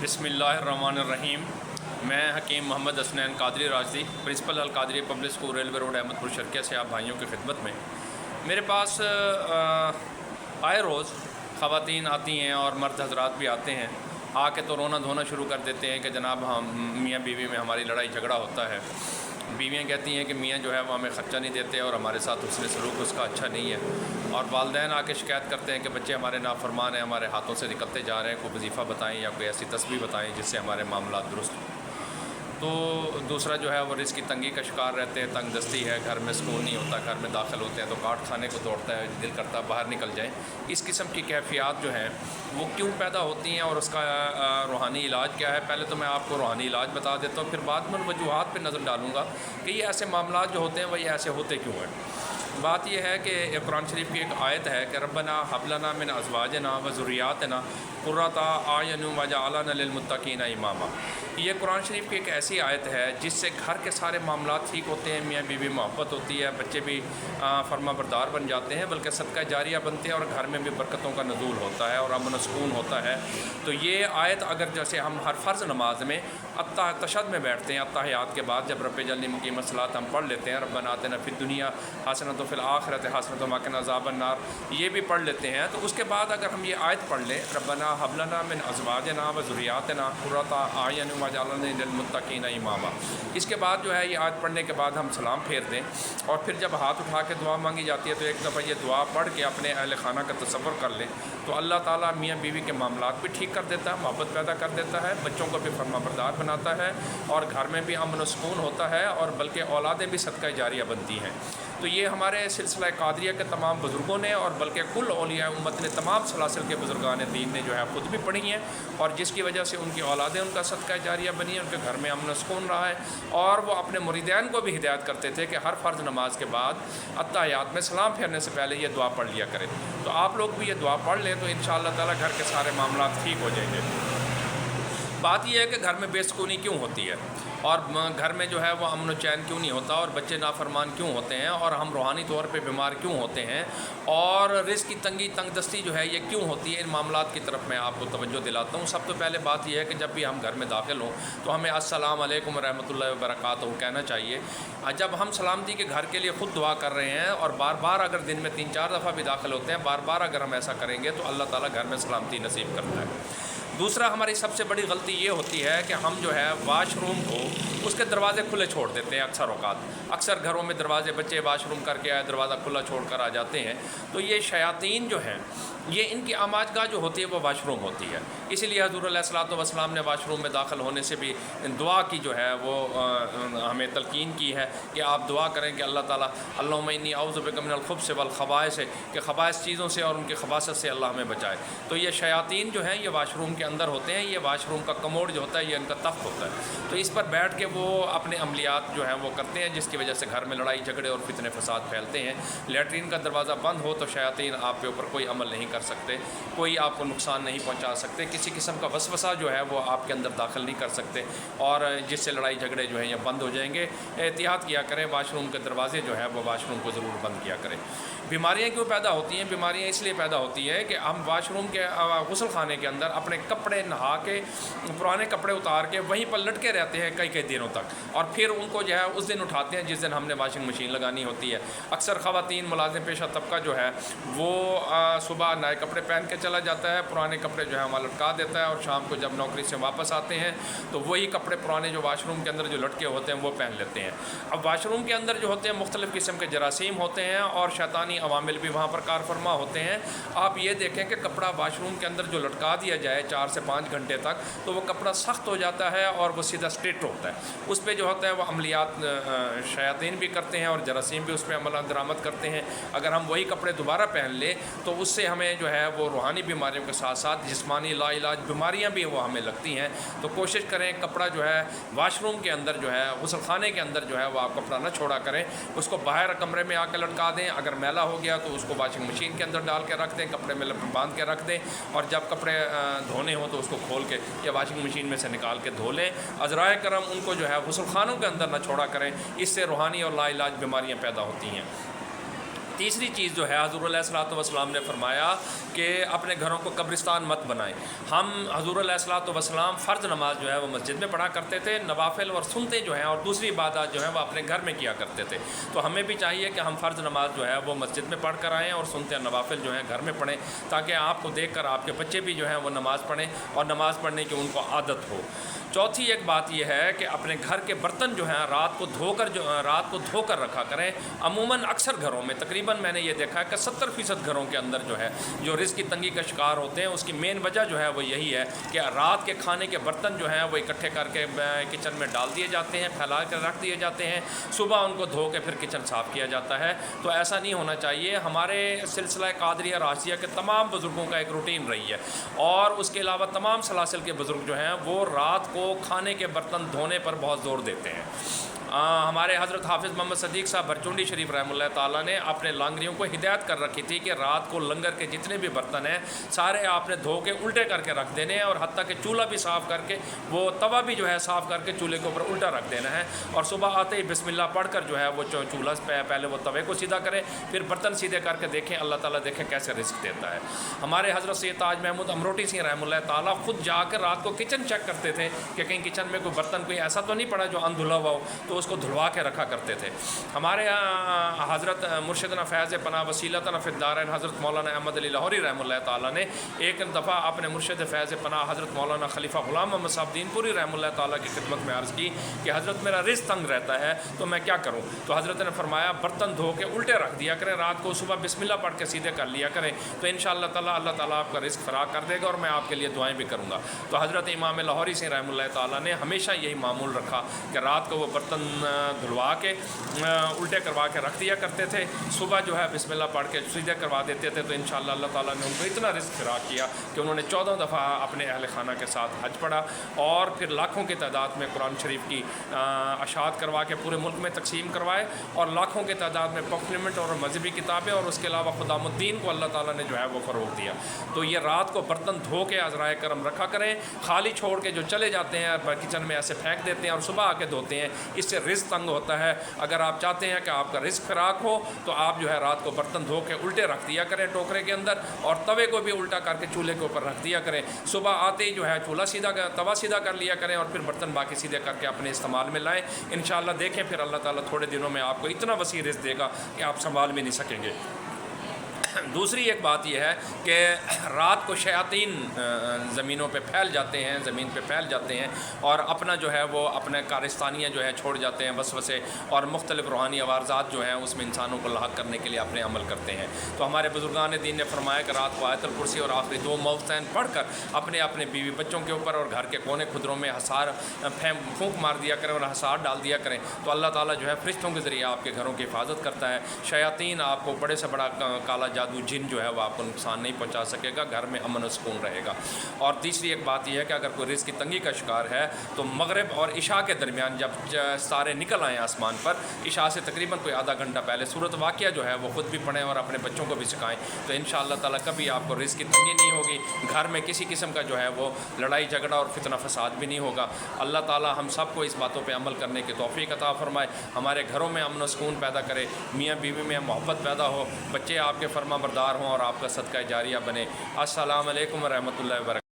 بسم اللہ الرحمن الرحیم۔ میں Hakim Muhammad Hasnain Qadri Rashidi, principal Al-Qadri public school railway road Ahmadpur Sharqia سے آپ بھائیوں کی خدمت میں۔ میرے پاس آئے روز خواتین آتی ہیں اور مرد حضرات بھی آتے ہیں، آ کے تو رونا دھونا شروع کر دیتے ہیں کہ جناب ہم میاں بیوی میں ہماری لڑائی جھگڑا ہوتا ہے۔ بیویاں کہتی ہیں کہ میاں جو ہے وہ ہمیں خرچہ نہیں دیتے اور ہمارے ساتھ حسن سلوک اس کا اچھا نہیں ہے، اور والدین آ کے شکایت کرتے ہیں کہ بچے ہمارے نافرمان ہیں، ہمارے ہاتھوں سے نکلتے جا رہے ہیں، کوئی وظیفہ بتائیں یا کوئی ایسی تسبیح بتائیں جس سے ہمارے معاملات درست ہوں۔ تو دوسرا جو ہے وہ رزق کی تنگی کا شکار رہتے ہیں، تنگ دستی ہے، گھر میں سکون نہیں ہوتا، گھر میں داخل ہوتے ہیں تو کاٹ کھانے کو دوڑتا ہے، دل کرتا ہے باہر نکل جائیں۔ اس قسم کی کیفیات جو ہیں وہ کیوں پیدا ہوتی ہیں اور اس کا روحانی علاج کیا ہے؟ پہلے تو میں آپ کو روحانی علاج بتا دیتا ہوں، پھر بعد میں ان وجوہات پہ نظر ڈالوں گا کہ یہ ایسے معاملات جو ہوتے ہیں وہ یہ ایسے ہوتے کیوں ہیں۔ بات یہ ہے کہ قرآن شریف کی ایک آیت ہے کہ ربنا حب لنا من ازواجنا و ذریاتنا قرۃ اعین وجعلنا للمتقین اماما۔ یہ قرآن شریف کی ایک ایسی آیت ہے جس سے گھر کے سارے معاملات ٹھیک ہوتے ہیں، میاں بیوی محبت ہوتی ہے، بچے بھی فرما بردار بن جاتے ہیں، بلکہ صدقہ جاریہ بنتے ہیں اور گھر میں بھی برکتوں کا نزول ہوتا ہے اور امن و سکون ہوتا ہے۔ تو یہ آیت اگر جیسے ہم ہر فرض نماز میں تشہد میں بیٹھتے ہیں، التحیات کے بعد جب رب جعلنی مقیم الصلاۃ ہم پڑھ لیتے ہیں، ربنا آتنا فی الدنیا حسنۃ وفی الآخرۃ حسنۃ وقنا عذاب النار، یہ بھی پڑھ لیتے ہیں، تو اس کے بعد اگر ہم یہ آیت پڑھ لیں ربنا حب لنا من ازواجنا و ذریاتنا قرۃ اعین وجعلنا للمتقین اماما، اس کے بعد جو ہے یہ آیت پڑھنے کے بعد ہم سلام پھیر دیں اور پھر جب ہاتھ اٹھا کے دعا مانگی جاتی ہے تو ایک دفعہ یہ دعا پڑھ کے اپنے اہل خانہ کا تصور کر لیں تو اللہ تعالیٰ میاں بیوی کے معاملات بھی ٹھیک کر دیتا ہے، محبت پیدا کر دیتا ہے، بچوں کو بھی فرما بردار بناتا ہے اور گھر میں بھی امن و سکون ہوتا ہے اور بلکہ اولادیں بھی صدقہ جاریہ بنتی ہیں۔ تو یہ ہمارے سلسلہ قادریہ کے تمام بزرگوں نے اور بلکہ کل اولیاء امت نے، تمام سلاسل کے بزرگان دین نے جو ہے خود بھی پڑھی ہیں، اور جس کی وجہ سے ان کی اولادیں ان کا صدقہ جاریہ بنی ہیں، ان کے گھر میں امن و سکون رہا ہے، اور وہ اپنے مریدین کو بھی ہدایت کرتے تھے کہ ہر فرض نماز کے بعد التحیات میں سلام پھیرنے سے پہلے یہ دعا پڑھ لیا کریں۔ تو آپ لوگ بھی یہ دعا پڑھ لیں تو انشاءاللہ تعالیٰ گھر کے سارے معاملات ٹھیک ہو جائیں گے۔ بات یہ ہے کہ گھر میں بے سکونی کیوں ہوتی ہے اور گھر میں جو ہے وہ امن و چین کیوں نہیں ہوتا اور بچے نافرمان کیوں ہوتے ہیں اور ہم روحانی طور پہ بیمار کیوں ہوتے ہیں اور رزق کی تنگی تنگ دستی جو ہے یہ کیوں ہوتی ہے، ان معاملات کی طرف میں آپ کو توجہ دلاتا ہوں۔ سب سے پہلے بات یہ ہے کہ جب بھی ہم گھر میں داخل ہوں تو ہمیں السلام علیکم ورحمۃ اللہ وبرکاتہ کہنا چاہیے۔ جب ہم سلامتی کے گھر کے لیے خود دعا کر رہے ہیں اور بار بار اگر دن میں 3-4 دفعہ بھی داخل ہوتے ہیں، بار بار اگر ہم ایسا کریں گے تو اللہ تعالیٰ گھر میں سلامتی نصیب کرتا ہے۔ دوسرا، ہماری سب سے بڑی غلطی یہ ہوتی ہے کہ ہم جو ہے واش روم کو اس کے دروازے کھلے چھوڑ دیتے ہیں اکثر اوقات۔ اکثر گھروں میں دروازے، بچے واش روم کر کے آئے دروازہ کھلا چھوڑ کر آ جاتے ہیں، تو یہ شیاطین جو ہیں یہ ان کی آماج گاہ جو ہوتی ہے وہ واش روم ہوتی ہے۔ اسی لیے حضور علیہ الصلوۃ والسلام نے واش روم میں داخل ہونے سے بھی دعا کی جو ہے وہ ہمیں تلقین کی ہے کہ آپ دعا کریں کہ اللہ تعالیٰ اللہم انی اعوذ بک من الخبث والخبائث، کہ خبائث چیزوں سے اور ان کی خباثت سے اللہ ہمیں بچائے۔ تو یہ شیاطین جو ہیں یہ واش روم کے اندر ہوتے ہیں، یہ واش روم کا کموڈ جو ہوتا ہے یہ ان کا تخت ہوتا ہے، تو اس پر بیٹھ کے وہ اپنے عملیات جو ہیں وہ کرتے ہیں، جس کی وجہ سے گھر میں لڑائی جھگڑے اور فتنے فساد پھیلتے ہیں۔ لیٹرین کا دروازہ بند ہو تو شیاطین آپ کے اوپر کوئی عمل نہیں کر سکتے، کوئی آپ کو نقصان نہیں پہنچا سکتے، کسی قسم کا وسوسہ جو ہے وہ آپ کے اندر داخل نہیں کر سکتے، اور جس سے لڑائی جھگڑے جو ہیں یہ بند ہو جائیں گے۔ احتیاط کیا کریں، واش روم کے دروازے جو ہیں وہ واش روم کو ضرور بند کیا کریں۔ بیماریاں کیوں پیدا ہوتی ہیں؟ بیماریاں اس لیے پیدا ہوتی ہیں کہ ہم واش روم کے غسل خانے کے اندر اپنے کپڑے نہا کے، پرانے کپڑے اتار کے وہیں پر لٹکے رہتے ہیں کئی دنوں تک، اور پھر ان کو جو ہے اس دن اٹھاتے ہیں جس دن ہم نے واشنگ مشین لگانی ہوتی ہے۔ اکثر خواتین ملازم پیشہ طبقہ جو ہے وہ صبح نئے کپڑے پہن کے چلا جاتا ہے، پرانے کپڑے جو ہے وہاں لٹکا دیتا ہے، اور شام کو جب نوکری سے واپس آتے ہیں تو وہی کپڑے پرانے جو واش روم کے اندر جو لٹکے ہوتے ہیں وہ پہن لیتے ہیں۔ اب واش روم کے اندر جو ہوتے ہیں مختلف قسم کے جراثیم ہوتے ہیں اور شیطانی عوامل بھی وہاں پر کار فرما ہوتے ہیں۔ آپ یہ دیکھیں کہ کپڑا واش روم کے اندر جو لٹکا دیا جائے 4 سے 5 گھنٹے تک تو وہ کپڑا سخت ہو جاتا ہے اور وہ سیدھا اسٹریٹ ہوتا ہے، اس پہ جو ہوتا ہے وہ عملیات شیاطین بھی کرتے ہیں اور جراثیم بھی اس پہ عمل درآمد کرتے ہیں۔ اگر ہم وہی کپڑے دوبارہ پہن لیں تو اس سے ہمیں جو ہے وہ روحانی بیماریوں کے ساتھ ساتھ جسمانی لا علاج بیماریاں بھی وہ ہمیں لگتی ہیں۔ تو کوشش کریں کپڑا جو ہے واش روم کے اندر جو ہے غسل خانے کے اندر جو ہے وہ آپ کپڑا نہ چھوڑا کریں، اس کو باہر کمرے میں آ کے لٹکا دیں، اگر میلا ہو گیا تو اس کو واشنگ مشین کے اندر ڈال کے رکھ دیں، کپڑے میں باندھ کے رکھ دیں، اور جب کپڑے دھونے ہوں تو اس کو کھول کے یا واشنگ مشین میں سے نکال کے دھو لیں۔ عذرائے کرم ان کو جو ہے غسل خانوں کے اندر نہ چھوڑا کریں، اس سے روحانی اور لا علاج بیماریاں پیدا ہوتی ہیں۔ تیسری چیز جو ہے حضور علیہ الصلوۃ والسلام نے فرمایا کہ اپنے گھروں کو قبرستان مت بنائیں. ہم حضور علیہ الصلوۃ والسلام فرض نماز جو ہے وہ مسجد میں پڑھا کرتے تھے, نوافل اور سنتیں جو ہیں اور دوسری عبادات جو ہیں وہ اپنے گھر میں کیا کرتے تھے. تو ہمیں بھی چاہیے کہ ہم فرض نماز جو ہے وہ مسجد میں پڑھ کر آئیں اور سنتیں نوافل جو ہیں گھر میں پڑھیں, تاکہ آپ کو دیکھ کر آپ کے بچے بھی جو ہیں وہ نماز پڑھیں اور نماز پڑھنے کی ان کو عادت ہو. چوتھی ایک بات یہ ہے کہ اپنے گھر کے برتن جو ہیں رات کو دھو کر رکھا کریں. عموماً اکثر گھروں میں تقریباً میں نے یہ دیکھا ہے کہ 70% گھروں کے اندر جو ہے جو رزق کی تنگی کا شکار ہوتے ہیں, اس کی مین وجہ جو ہے وہ یہی ہے کہ رات کے کھانے کے برتن جو ہیں وہ اکٹھے کر کے کچن میں ڈال دیے جاتے ہیں, پھیلا کر رکھ دیے جاتے ہیں, صبح ان کو دھو کے پھر کچن صاف کیا جاتا ہے. تو ایسا نہیں ہونا چاہیے. ہمارے سلسلہ قادریہ راشدیہ کے تمام بزرگوں کا ایک روٹین رہی ہے, اور اس کے علاوہ تمام سلاسل کے بزرگ جو ہیں وہ رات کو کھانے کے برتن دھونے پر بہت زور دیتے ہیں. ہمارے حضرت حافظ محمد صدیق صاحب برچونڈی شریف رحمہ اللہ تعالیٰ نے اپنے لانگریوں کو ہدایت کر رکھی تھی کہ رات کو لنگر کے جتنے بھی برتن ہیں سارے آپ نے دھو کے الٹے کر کے رکھ دینے ہیں, اور حتیٰ کہ چولہا بھی صاف کر کے, وہ توا بھی جو ہے صاف کر کے چولہے کے اوپر الٹا رکھ دینا ہے, اور صبح آتے ہی بسم اللہ پڑھ کر جو ہے وہ چولہا پہلے وہ توے کو سیدھا کریں, پھر برتن سیدھے کر کے دیکھیں اللہ تعالیٰ دیکھیں کیسے رزق دیتا ہے. ہمارے حضرت سید تاج محمود امروٹی سنگھ رحمہ اللہ تعالیٰ خود جا کر رات کو کچن چیک کرتے تھے کہ کہیں کچن میں کوئی برتن کوئی ایسا تو نہیں پڑا جو اندھلا ہوا ہو, تو اس کو دھلوا کے رکھا کرتے تھے. ہمارے حضرت مرشدنا فیض پناہ وسیلتنا فی الدارین حضرت مولانا احمد علی لاہوری رحمہ اللہ تعالیٰ نے ایک دفعہ اپنے مرشد فیض پناہ حضرت مولانا خلیفہ غلام محمد صاحب دین پوری رحمہ اللہ تعالیٰ کی خدمت میں عرض کی کہ حضرت میرا رزق تنگ رہتا ہے تو میں کیا کروں. تو حضرت نے فرمایا برتن دھو کے الٹے رکھ دیا کریں, رات کو صبح بسم اللہ پڑھ کے سیدھے کر لیا کریں, تو انشاءاللہ تعالیٰ اللہ تعالیٰ آپ کا رزق فراغ کر دے گا, اور میں آپ کے لیے دعائیں بھی کروں گا. تو حضرت امام لاہوری سنگھ رحمہ اللہ تعالیٰ نے ہمیشہ یہی معمول رکھا کہ رات کو وہ برتن دھلوا کے الٹے کروا کے رکھ دیا کرتے تھے, صبح جو ہے بسم اللہ پڑھ کے سیدھے کروا دیتے تھے. تو انشاءاللہ اللہ تعالیٰ نے ان کو اتنا رزق فراغ کیا کہ انہوں نے 14 دفعہ اپنے اہل خانہ کے ساتھ حج پڑھا, اور پھر لاکھوں کی تعداد میں قرآن شریف کی اشاعت کروا کے پورے ملک میں تقسیم کروائے, اور لاکھوں کی تعداد میں پمفلمنٹ اور مذہبی کتابیں, اور اس کے علاوہ خدام الدین کو اللہ تعالیٰ نے جو ہے وہ فروغ دیا. تو یہ رات کو برتن دھو کے عذرائے کرم رکھا کریں, خالی چھوڑ کے جو چلے جاتے ہیں کچن میں ایسے پھینک دیتے ہیں اور صبح آ کے دھوتے ہیں, اس سے رزق تنگ ہوتا ہے. اگر آپ چاہتے ہیں کہ آپ کا رزق فراق ہو تو آپ جو ہے رات کو برتن دھو کے الٹے رکھ دیا کریں ٹوکرے کے اندر, اور توے کو بھی الٹا کر کے چولہے کے اوپر رکھ دیا کریں. صبح آتے ہی جو ہے توا سیدھا کر لیا کریں, اور پھر برتن باقی سیدھے کر کے اپنے استعمال میں لائیں. انشاءاللہ دیکھیں پھر اللہ تعالیٰ تھوڑے دنوں میں آپ کو اتنا وسیع رزق دے گا کہ آپ سنبھال بھی نہیں سکیں گے. دوسری ایک بات یہ ہے کہ رات کو شیاطین زمینوں پہ پھیل جاتے ہیں, زمین پہ پھیل جاتے ہیں, اور اپنا جو ہے وہ اپنے کارستانیاں جو ہے چھوڑ جاتے ہیں, وسوسے اور مختلف روحانی عوارضات جو ہیں اس میں انسانوں کو لاحق کرنے کے لیے اپنے عمل کرتے ہیں. تو ہمارے بزرگان دین نے فرمایا کہ رات کو آیت الکرسی اور آخری 2 موعظتین پڑھ کر اپنے بیوی بچوں کے اوپر اور گھر کے کونے خدروں میں پھونک مار دیا کریں اور حصار ڈال دیا کریں, تو اللہ تعالیٰ جو ہے فرشتوں کے ذریعے آپ کے گھروں کی حفاظت کرتا ہے. شیاطین آپ کو بڑے سے بڑا کالا جادو جن جو ہے وہ آپ کو نقصان نہیں پہنچا سکے گا, گھر میں امن و سکون رہے گا. اور تیسری ایک بات یہ ہے کہ اگر کوئی رزق کی تنگی کا شکار ہے تو مغرب اور عشاء کے درمیان جب ستارے نکل آئیں آسمان پر, عشاء سے تقریباً کوئی آدھا گھنٹہ پہلے سورۃ واقعہ جو ہے وہ خود بھی پڑھیں اور اپنے بچوں کو بھی سکھائیں, تو انشاءاللہ تعالیٰ کبھی آپ کو رزق کی تنگی نہیں ہوگی, گھر میں کسی قسم کا جو ہے وہ لڑائی جھگڑا اور فتنہ فساد بھی نہیں ہوگا. اللہ تعالیٰ ہم سب کو اس باتوں پہ عمل کرنے کی توفیق عطا فرمائے, ہمارے گھروں میں امن و سکون پیدا کرے, میاں بیوی میں محبت پیدا ہو, بچے آپ کے فرما بردار ہوں اور آپ کا صدقہ جاریہ بنے. السلام علیکم ورحمۃ اللہ وبرکاتہ.